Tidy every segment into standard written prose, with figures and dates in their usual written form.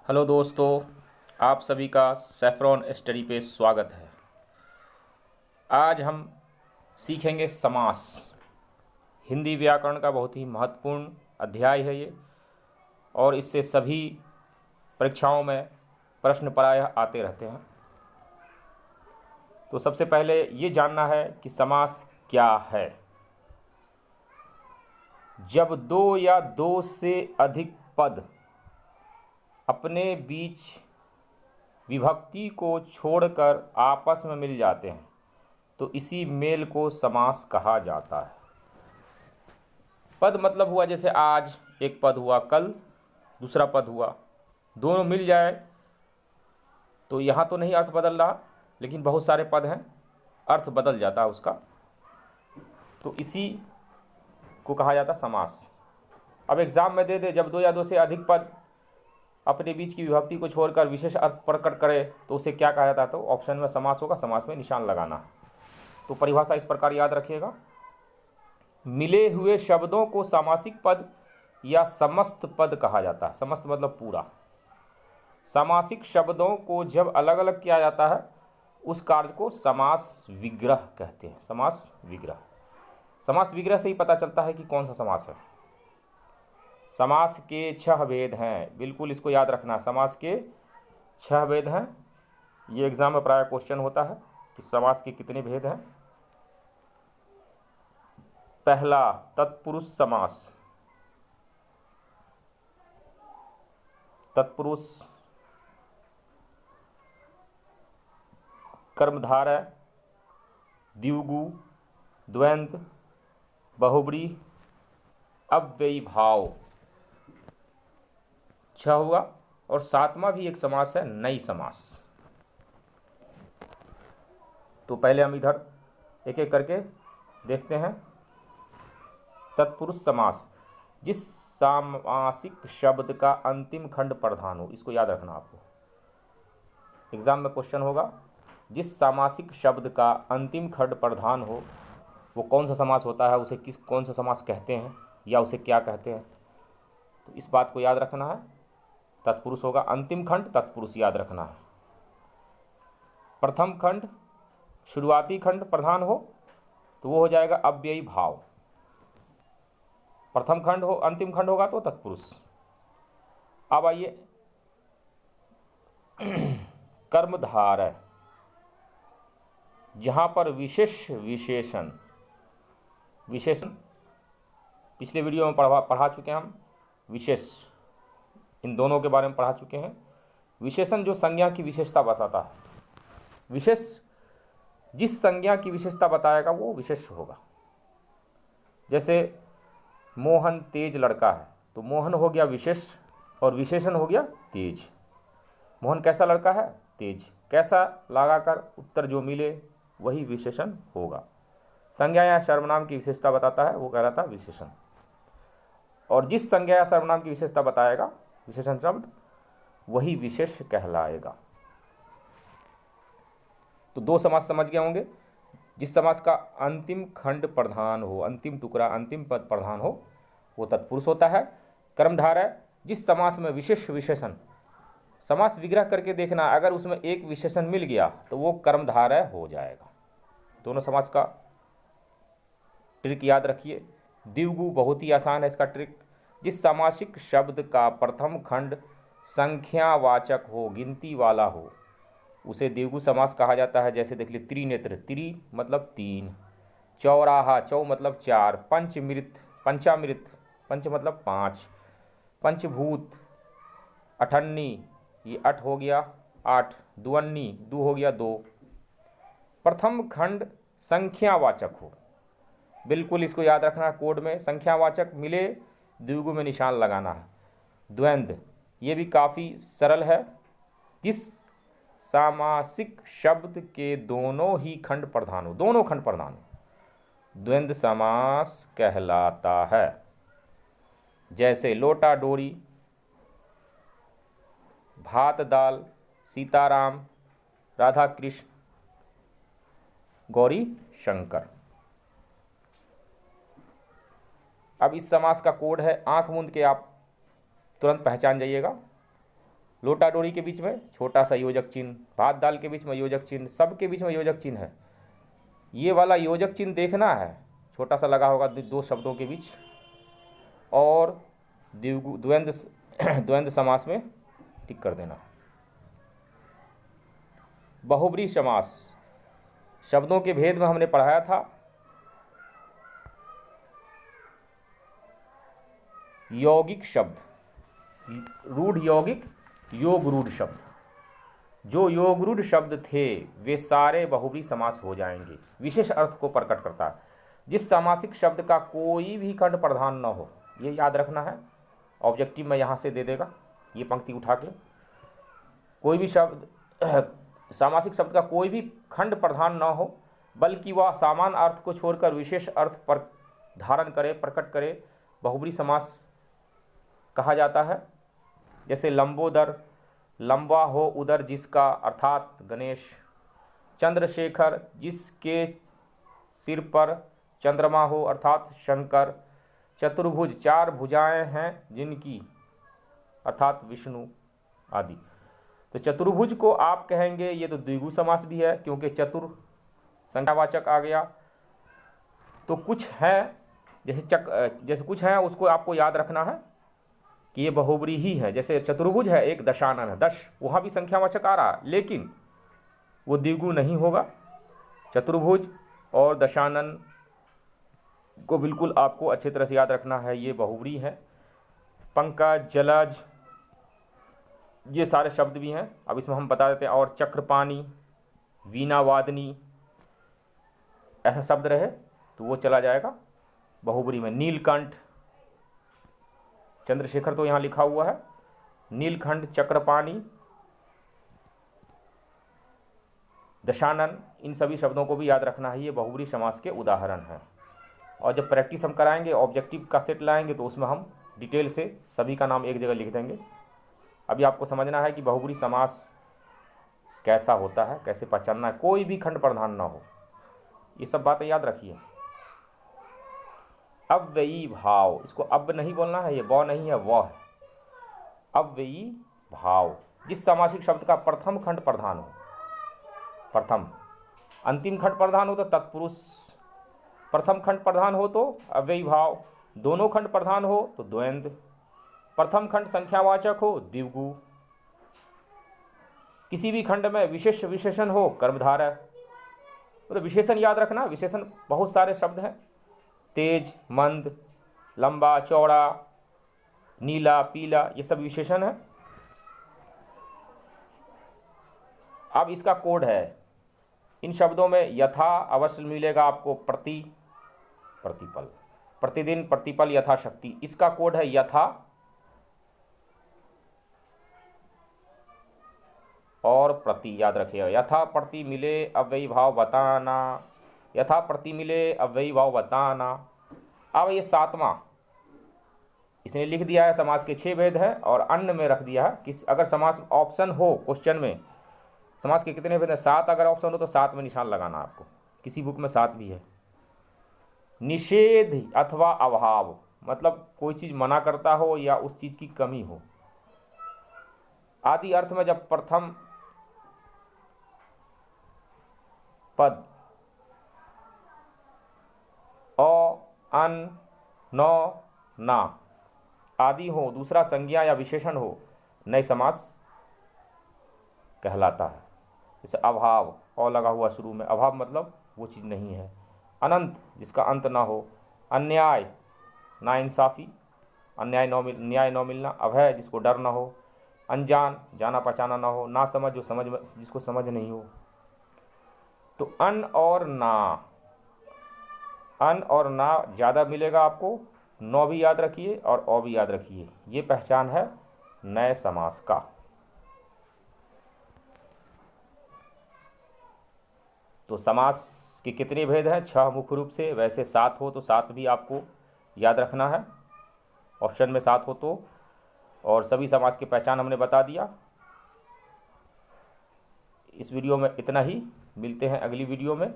Hello दोस्तों, आप सभी का सैफरॉन स्टडी पे स्वागत है। आज हम सीखेंगे समास। हिंदी व्याकरण का बहुत ही महत्वपूर्ण अध्याय है ये, और इससे सभी परीक्षाओं में प्रश्न प्रायः आते रहते हैं। तो सबसे पहले ये जानना है कि समास क्या है। जब दो या दो से अधिक पद अपने बीच विभक्ति को छोड़कर आपस में मिल जाते हैं तो इसी मेल को समास कहा जाता है। पद मतलब हुआ जैसे आज एक पद हुआ, कल दूसरा पद हुआ, दोनों मिल जाए तो यहाँ तो नहीं अर्थ बदल रहा, लेकिन बहुत सारे पद हैं अर्थ बदल जाता है उसका, तो इसी को कहा जाता समास। अब एग्ज़ाम में दे जब दो या दो से अधिक पद अपने बीच की विभक्ति को छोड़कर विशेष अर्थ प्रकट करे तो उसे क्या कहा जाता है, तो ऑप्शन में समास होगा, समास में निशान लगाना है। तो परिभाषा इस प्रकार याद रखिएगा। मिले हुए शब्दों को सामासिक पद या समस्त पद कहा जाता है। समस्त मतलब पूरा। सामासिक शब्दों को जब अलग अलग किया जाता है उस कार्य को समास विग्रह कहते हैं। समास विग्रह। समास विग्रह से ही पता चलता है कि कौन सा समास है। समास के 6 भेद हैं, बिल्कुल इसको याद रखना है। समास के 6 भेद हैं। ये एग्जाम में प्राय क्वेश्चन होता है कि समास के कितने भेद हैं। पहला, तत्पुरुष समास। तत्पुरुष कर्मधारय, द्विगु, द्वंद्व, बहुब्रीहि, अव्ययी भाव। 6 हुआ। और 7वां भी एक समास है, नई समास। तो पहले हम इधर एक एक करके देखते हैं। तत्पुरुष समास, जिस सामासिक शब्द का अंतिम खंड प्रधान हो। इसको याद रखना आपको, एग्जाम में क्वेश्चन होगा। जिस सामासिक शब्द का अंतिम खंड प्रधान हो वो कौन सा समास होता है, उसे कौन सा समास कहते हैं या उसे क्या कहते हैं, तो इस बात को याद रखना है। तत्पुरुष होगा अंतिम खंड, तत्पुरुष याद रखना है। प्रथम खंड, शुरुआती खंड प्रधान हो तो वो हो जाएगा अव्ययी भाव। प्रथम खंड हो, अंतिम खंड होगा तो तत्पुरुष। अब आइए कर्मधारय, जहाँ पर विशेष विशेषण, विशेषण पिछले वीडियो में पढ़ा चुके हैं हम। विशेष, इन दोनों के बारे में पढ़ा चुके हैं। विशेषण जो संज्ञा की विशेषता बताता है, विशेष जिस संज्ञा की विशेषता बताएगा वो विशेष होगा। जैसे मोहन तेज लड़का है, तो मोहन हो गया विशेष और विशेषण हो गया तेज। मोहन कैसा लड़का है, तेज। कैसा लगाकर उत्तर जो मिले वही विशेषण होगा। संज्ञा या सर्वनाम की विशेषता बताता है वो कहलाता है विशेषण। और जिस संज्ञा या सर्वनाम की विशेषता बताएगा विशेषण शब्द, वही विशेष कहलाएगा। तो 2 समास समझ गए होंगे। जिस समास का अंतिम खंड प्रधान हो, अंतिम टुकड़ा, अंतिम पद प्रधान हो, वो तत्पुरुष होता है। कर्मधारय, जिस समास में विशेष विशेषण, समास विग्रह करके देखना, अगर उसमें एक विशेषण मिल गया तो वो कर्मधारय हो जाएगा। दोनों समास का ट्रिक याद रखिए। द्विगु बहुत ही आसान है इसका ट्रिक। जिस सामासिक शब्द का प्रथम खंड संख्यावाचक हो, गिनती वाला हो, उसे द्विगु समास कहा जाता है। जैसे देख लीजिए, त्रिनेत्र, त्रि मतलब 3, चौराहा, चौ मतलब 4, पंचमृत, पंचामृत, पंच मतलब 5, पंचभूत, अठन्नी, ये 8 हो गया 8, दुअन्नी, दो हो गया 2। प्रथम खंड संख्यावाचक हो, बिल्कुल इसको याद रखना है। कोड में संख्यावाचक मिले द्विगु में निशान लगाना है। द्वंद्व, ये भी काफ़ी सरल है। जिस सामासिक शब्द के दोनों ही खंड प्रधान हो, दोनों खंड प्रधान हो, द्वंद्व समास कहलाता है। जैसे लोटा डोरी, भात दाल, सीताराम, राधा कृष्ण, गौरी शंकर। अब इस समास का कोड है, आंख मूंद के आप तुरंत पहचान जाइएगा। लोटा डोरी के बीच में छोटा सा योजक चिन्ह, भात दाल के बीच में योजक चिन्ह, सब के बीच में योजक चिन्ह है। ये वाला योजक चिन्ह देखना है, छोटा सा लगा होगा दो शब्दों के बीच, और द्वंद्व समास में टिक कर देना। बहुब्रीहि समास, शब्दों के भेद में हमने पढ़ाया था। यौगिक शब्द, रूढ़ यौगिक, योग रूढ़ शब्द, जो योग रूढ़ शब्द थे वे सारे बहुब्रीहि समास हो जाएंगे। विशेष अर्थ को प्रकट करता है। जिस सामासिक शब्द का कोई भी खंड प्रधान न हो, ये याद रखना है। ऑब्जेक्टिव में यहाँ से दे देगा ये पंक्ति उठा के, कोई भी शब्द सामासिक शब्द का कोई भी खंड प्रधान न हो, बल्कि वह सामान्य अर्थ को छोड़कर विशेष अर्थ पर धारण करे, प्रकट करे, बहुब्रीहि समास कहा जाता है। जैसे लंबोदर, लंबा हो उदर जिसका, अर्थात गणेश। चंद्रशेखर, जिसके सिर पर चंद्रमा हो, अर्थात शंकर। चतुर्भुज, चार भुजाएं हैं जिनकी, अर्थात विष्णु आदि। तो चतुर्भुज को आप कहेंगे, ये तो द्विगु समास भी है क्योंकि चतुर संख्यावाचक आ गया। तो कुछ हैं जैसे कुछ हैं उसको आपको याद रखना है कि ये बहुब्रीहि ही है। जैसे चतुर्भुज है, एक दशानन है, 10, वहाँ भी संख्यावाचक आ रहा है लेकिन वो द्विगु नहीं होगा। चतुर्भुज और दशानन को बिल्कुल आपको अच्छी तरह से याद रखना है, ये बहुब्रीहि है। पंकज, जलज, ये सारे शब्द भी हैं। अब इसमें हम बता देते हैं। और चक्रपाणी, वीणावादनी, ऐसा शब्द रहे तो वो चला जाएगा बहुब्रीहि में। नीलकंठ, चंद्रशेखर तो यहाँ लिखा हुआ है, नीलकंठ, चक्रपाणी, दशानन, इन सभी शब्दों को भी याद रखना है। ये बहुब्रीहि समास के उदाहरण हैं। और जब प्रैक्टिस हम कराएंगे, ऑब्जेक्टिव का सेट लाएंगे, तो उसमें हम डिटेल से सभी का नाम एक जगह लिख देंगे। अभी आपको समझना है कि बहुब्रीहि समास कैसा होता है, कैसे पहचानना है, कोई भी खंड प्रधान ना हो, ये सब बातें याद रखिए। अव्ययी भाव, इसको अब नहीं बोलना है, ये व नहीं है, व है। अव्ययी भाव, जिस सामासिक शब्द का प्रथम खंड प्रधान हो, प्रथम, अंतिम खंड प्रधान हो तो तत्पुरुष, प्रथम खंड प्रधान हो तो अव्ययी भाव, दोनों खंड प्रधान हो तो द्वंद्व, प्रथम खंड संख्यावाचक हो द्विगु, किसी भी खंड में विशेष विशेषण हो कर्मधारय। तो विशेषण याद रखना, विशेषण बहुत सारे शब्द हैं, तेज, मंद, लंबा, चौड़ा, नीला, पीला, ये सब विशेषण है। अब इसका कोड है, इन शब्दों में यथा अवश्य मिलेगा आपको, प्रति, प्रतिपल, प्रतिदिन, प्रतिपल, यथाशक्ति, इसका कोड है यथा और प्रति, याद रखिएगा। यथा प्रति मिले अव्ययी भाव बताना, यथा प्रति मिले अव्ययी भाव बताना। अब ये सातवां इसने लिख दिया है, समास के 6 भेद है और अन्य में रख दिया है कि अगर समास ऑप्शन हो क्वेश्चन में, समास के कितने भेद हैं, 7 अगर ऑप्शन हो तो 7 में निशान लगाना आपको, किसी बुक में 7 भी है। निषेध अथवा अभाव, मतलब कोई चीज़ मना करता हो या उस चीज़ की कमी हो। आदि अर्थ में जब प्रथम पद अ, अन, न, ना आदि हो, दूसरा संज्ञा या विशेषण हो, नए समास कहलाता है। जैसे अभाव, अ लगा हुआ शुरू में, अभाव मतलब वो चीज़ नहीं है। अनंत, जिसका अंत ना हो। अन्याय, नाइंसाफ़ी, न्याय न मिलना। अभय, जिसको डर ना हो। अनजान, जाना पहचाना ना हो। ना समझ, जो जिसको समझ नहीं हो। तो अन और ना ज़्यादा मिलेगा आपको, नौ भी याद रखिए और अ भी याद रखिए। ये पहचान है नए समास का। तो समास के कितने भेद हैं, 6 मुख्य रूप से, वैसे 7 हो तो 7 भी आपको याद रखना है, ऑप्शन में 7 हो तो। और सभी समास की पहचान हमने बता दिया। इस वीडियो में इतना ही, मिलते हैं अगली वीडियो में।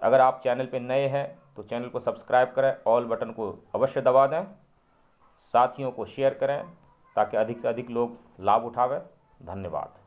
अगर आप चैनल पे नए हैं तो चैनल को सब्सक्राइब करें, ऑल बटन को अवश्य दबा दें, साथियों को शेयर करें। ताकि अधिक से अधिक लोग लाभ उठावे। धन्यवाद।